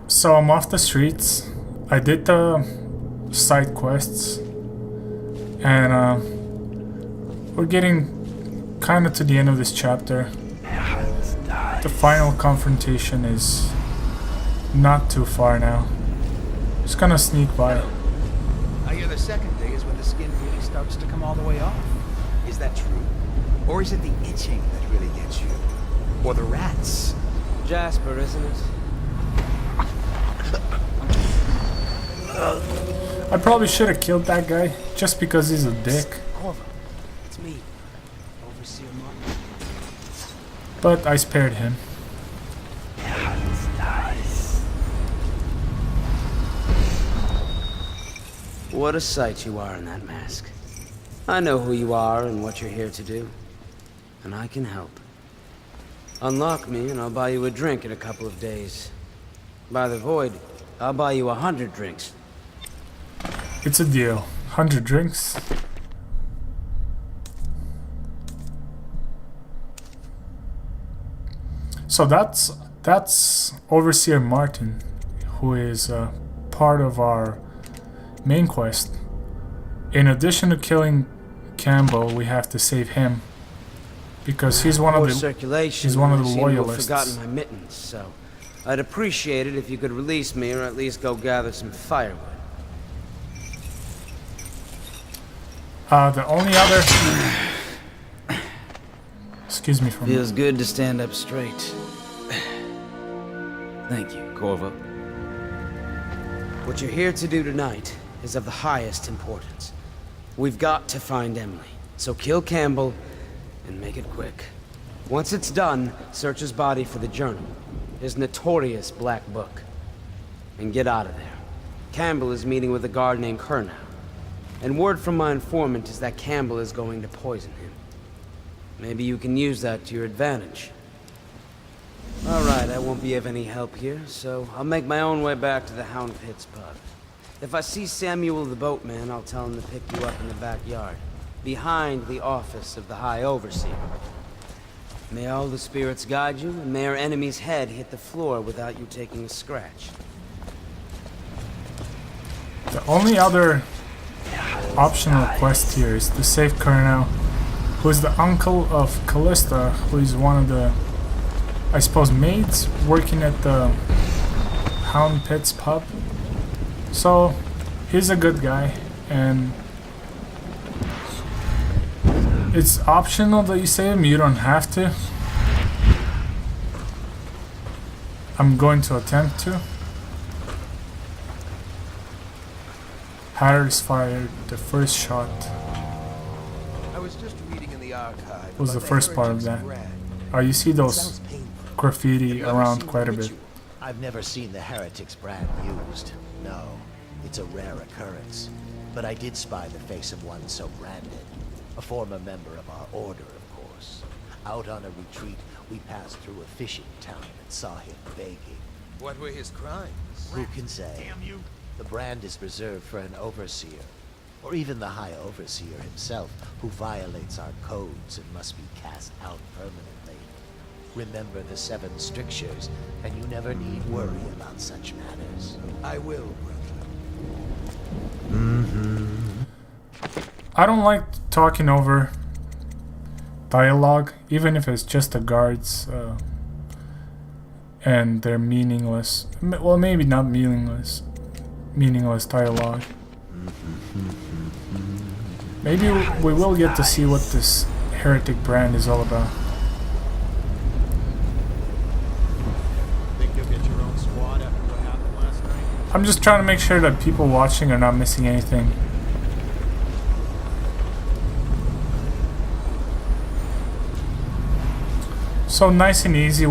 So I'm off the streets. I did the side quests, and we're getting kind of to the end of this chapter. The final confrontation is not too far now. Just gonna sneak by. I hear the second day is when the skin really starts to come all the way off. Is that true? Or is it the itching that really gets you? Or the rats? Jasper, isn't it? I probably should have killed that guy just because he's a dick. Corvo, it's me, Overseer Martin. But I spared him. What a sight you are in that mask. I know who you are and what you're here to do. And I can help. Unlock me and I'll buy you a drink in a couple of days. By the void, I'll buy you 100 drinks. It's a deal. 100 drinks. So that's Overseer Martin, who is part of our main quest. In addition to killing Campbell, we have to save him because he's one of the circulation. he's one of the I seem to have loyalists. forgotten my mittens, so I'd appreciate it if you could release me or at least go gather some firewood. The only other excuse me for a Feels minute. good to stand up straight. Thank you, Corvo. What you're here to do tonight is of the highest importance. We've got to find Emily, so kill Campbell and make it quick. Once it's done, search his body for the journal, his notorious black book, and get out of there. Campbell is meeting with a guard named Kernow, and word from my informant is that Campbell is going to poison him. Maybe you can use that to your advantage. Alright, I won't be of any help here, so I'll make my own way back to the Hound Pits pub. If I see Samuel the boatman, I'll tell him to pick you up in the backyard, behind the office of the High Overseer. May all the spirits guide you, and may our enemy's head hit the floor without you taking a scratch. The only other optional quest here is to save Kernow, who is the uncle of Callista, who is one of the, I suppose, maids working at the Hound Pits pub. So he's a good guy, and it's optional that you save him. You don't have to. I'm going to attempt to. Harris fired the first shot. I was just reading in the archive. Was the about first part of heretics that. brand. You see those Sounds painful. graffiti Have you ever around seen quite a the bit. ritual? I've never seen the Heretics brand used. No, it's a rare occurrence. But I did spy the face of one so branded. A former member of our order, of course. Out on a retreat, we passed through a fishing town and saw him begging. What were his crimes? Who can say? Damn you! The brand is reserved for an overseer, or even the High Overseer himself, who violates our codes and must be cast out permanently. Remember the 7 strictures, and you never need worry about such matters. I will, brother. I don't like talking over dialogue, even if it's just the guards, and they're meaningless. Well, maybe not meaningless. Meaningless dialogue. Maybe we will get to see what this heretic brand is all about. Think you'll get your own squad after what happened last night? I'm just trying to make sure that people watching are not missing anything. So nice and easy.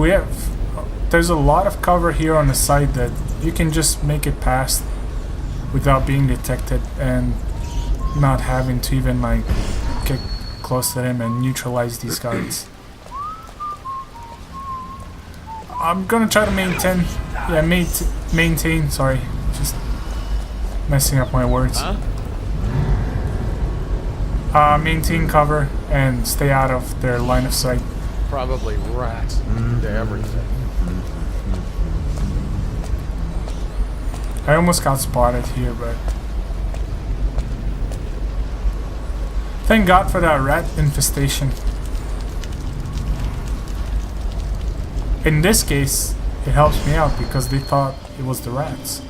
There's a lot of cover here on the side that you can just make it past without being detected and not having to even like get close to them and neutralize these guards. I'm gonna try to maintain, sorry, just messing up my words. Maintain cover and stay out of their line of sight. Probably rats. To everything. I almost got spotted here, but thank God for that rat infestation. In this case, it helps me out because they thought it was the rats.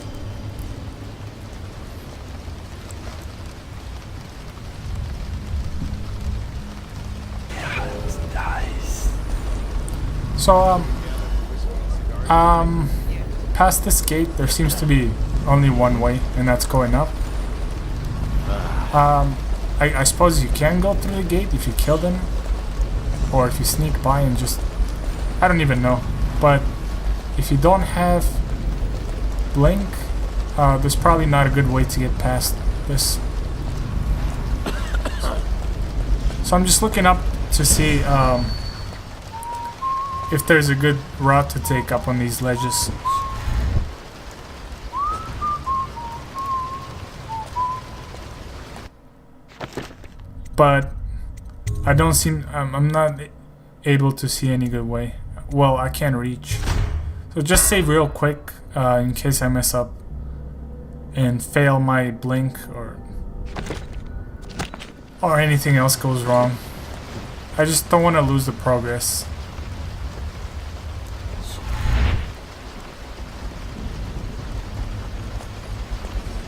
So, past this gate, there seems to be only one way, and that's going up. I suppose you can go through the gate if you kill them, or if you sneak by and just... I don't even know. But if you don't have blink, there's probably not a good way to get past this. So I'm just looking up to see if there's a good route to take up on these ledges. But I don't seem... I'm not able to see any good way. Well, I can't reach. So just save real quick in case I mess up and fail my blink or anything else goes wrong. I just don't want to lose the progress.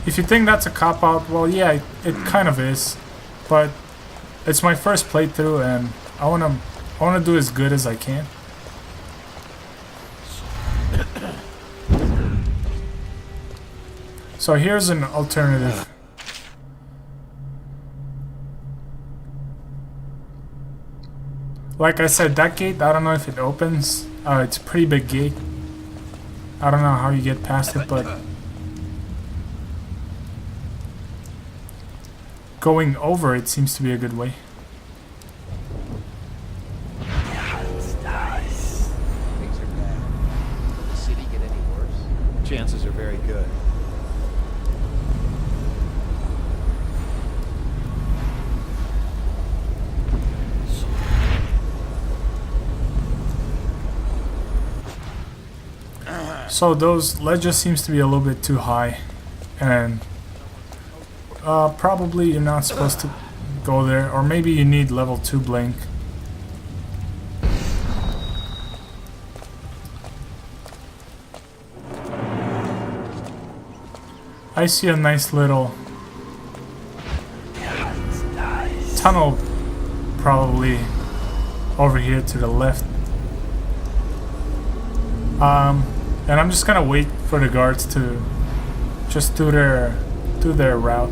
If you think that's a cop-out, well, yeah, it kind of is. But it's my first playthrough, and I wanna do as good as I can. So here's an alternative. Like I said, that gate, I don't know if it opens. It's a pretty big gate. I don't know how you get past it, but going over it seems to be a good way. Things are bad. Will the city get any worse? Chances are very good. So those ledges seems to be a little bit too high, and probably you're not supposed to go there, or maybe you need level 2 blink. I see a nice little tunnel probably over here to the left. And I'm just gonna wait for the guards to just do their route.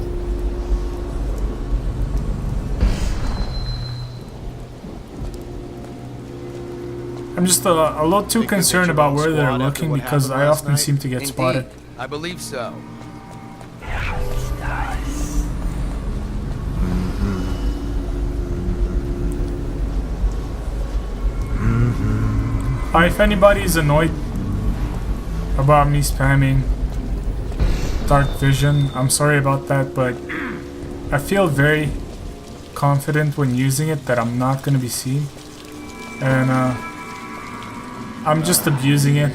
I'm just a little too concerned about where they're looking because I often seem to get spotted. I believe so. If anybody is annoyed about me spamming dark vision, I'm sorry about that, but I feel very confident when using it that I'm not going to be seen, and I'm just abusing it.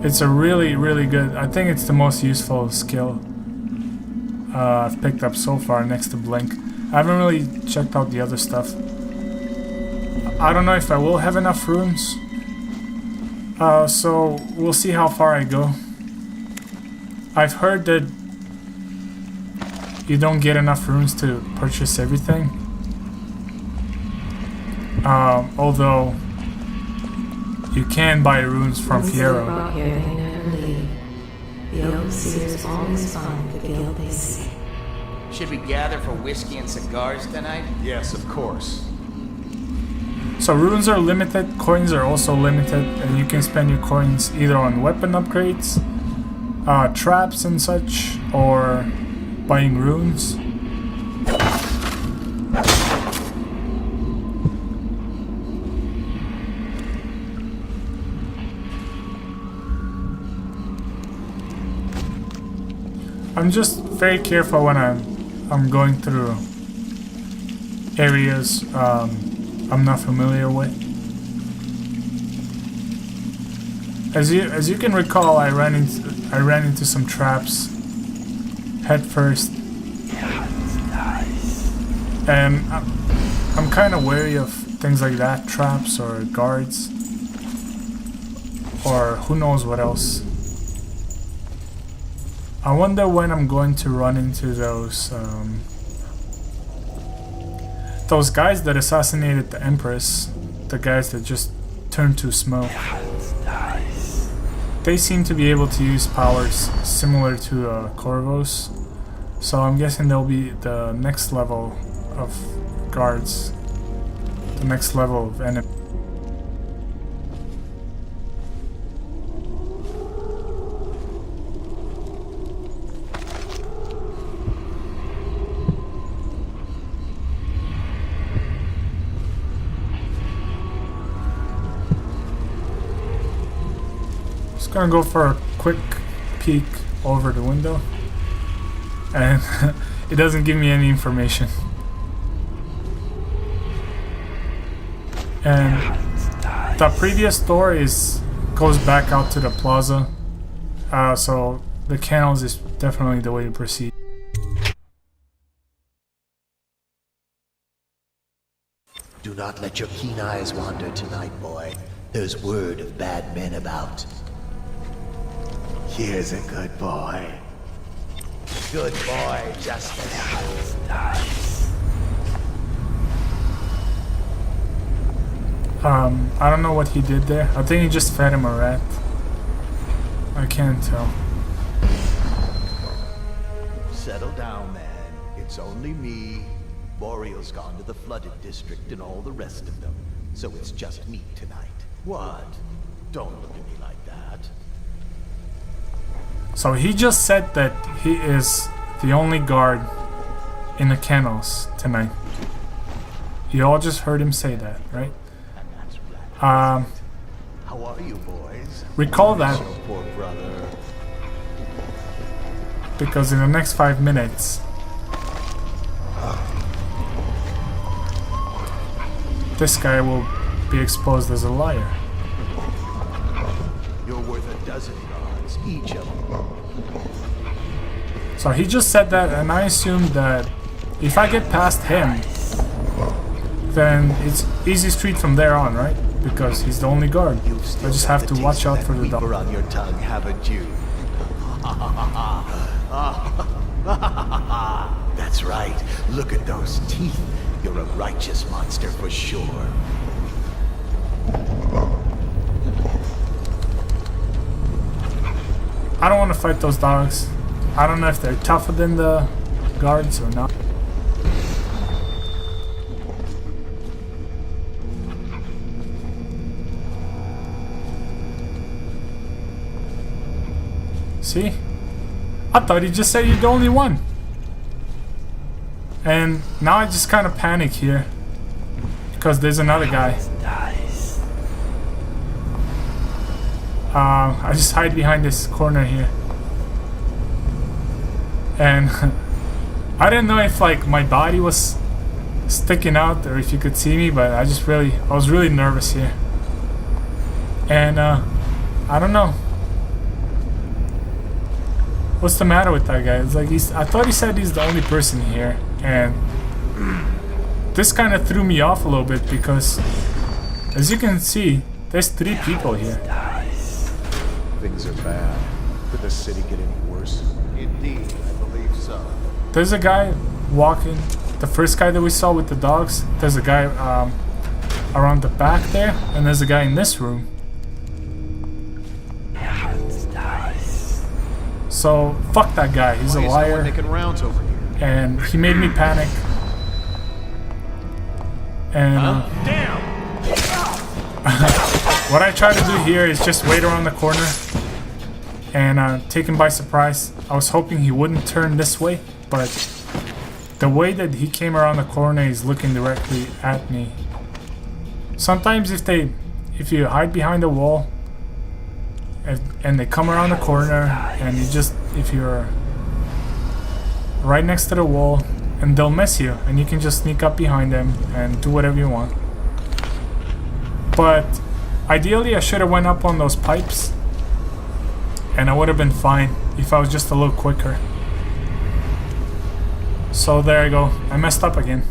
It's a really good, I think it's the most useful skill I've picked up so far next to blink. I haven't really checked out the other stuff. I don't know if I will have enough runes, so we'll see how far I go. I've heard that you don't get enough runes to purchase everything, although you can buy runes from Fiero. The overseers always find the guild they seek. Should we gather for whiskey and cigars tonight? Yes, of course. So runes are limited, coins are also limited, and you can spend your coins either on weapon upgrades, traps and such, or buying runes. I'm just very careful when I'm going through areas I'm not familiar with. As you can recall, I ran into some traps head first, and I'm kind of wary of things like that, traps or guards, or who knows what else. I wonder when I'm going to run into those guys that assassinated the Empress, the guys that just turned to smoke. They seem to be able to use powers similar to Corvos, so I'm guessing they'll be the next level of guards, the next level of enemy. Gonna go for a quick peek over the window, and it doesn't give me any information. And the previous door goes back out to the plaza, so the canals is definitely the way to proceed. Do not let your keen eyes wander tonight, boy. There's word of bad men about. Here's a good boy. Good boy, Justice. I don't know what he did there. I think he just fed him a rat. I can't tell. Settle down, man. It's only me. Boreal's gone to the flooded district and all the rest of them. So it's just me tonight. What? Don't look at me like that. So he just said that he is the only guard in the kennels tonight. You all just heard him say that, right? How are you, boys? Recall that, Your poor brother. because in the next 5 minutes, this guy will be exposed as a liar. You're worth a dozen gods, each of them. So he just said that, and I assumed that if I get past him, then it's easy street from there on, right? Because he's the only guard. I just have to watch out for the dog. on your tongue, haven't you? That's right. Look at those teeth. You're a righteous monster for sure. I don't want to fight those dogs. I don't know if they're tougher than the guards or not. See? I thought he just said you're the only one. And now I just kind of panic here, because there's another guy. I just hide behind this corner here. And I didn't know if like my body was sticking out or if you could see me, but I was really nervous here. And I don't know. What's the matter with that guy? It's like I thought he said he's the only person here, and this kind of threw me off a little bit because, as you can see, there's 3 people here. Things are bad. Could the city get any worse? Indeed, I believe so. There's a guy walking, the first guy that we saw with the dogs. There's a guy around the back there, and there's a guy in this room. So fuck that guy, he's a liar, Making rounds over here. and he made me panic. And Damn! what I try to do here is just wait around the corner and take him by surprise. I was hoping he wouldn't turn this way, but the way that he came around the corner is looking directly at me. Sometimes if you hide behind a wall and they come around the corner, and if you're right next to the wall, and they'll miss you, and you can just sneak up behind them and do whatever you want. But ideally I should have went up on those pipes and I would have been fine if I was just a little quicker. So there I go. I messed up again.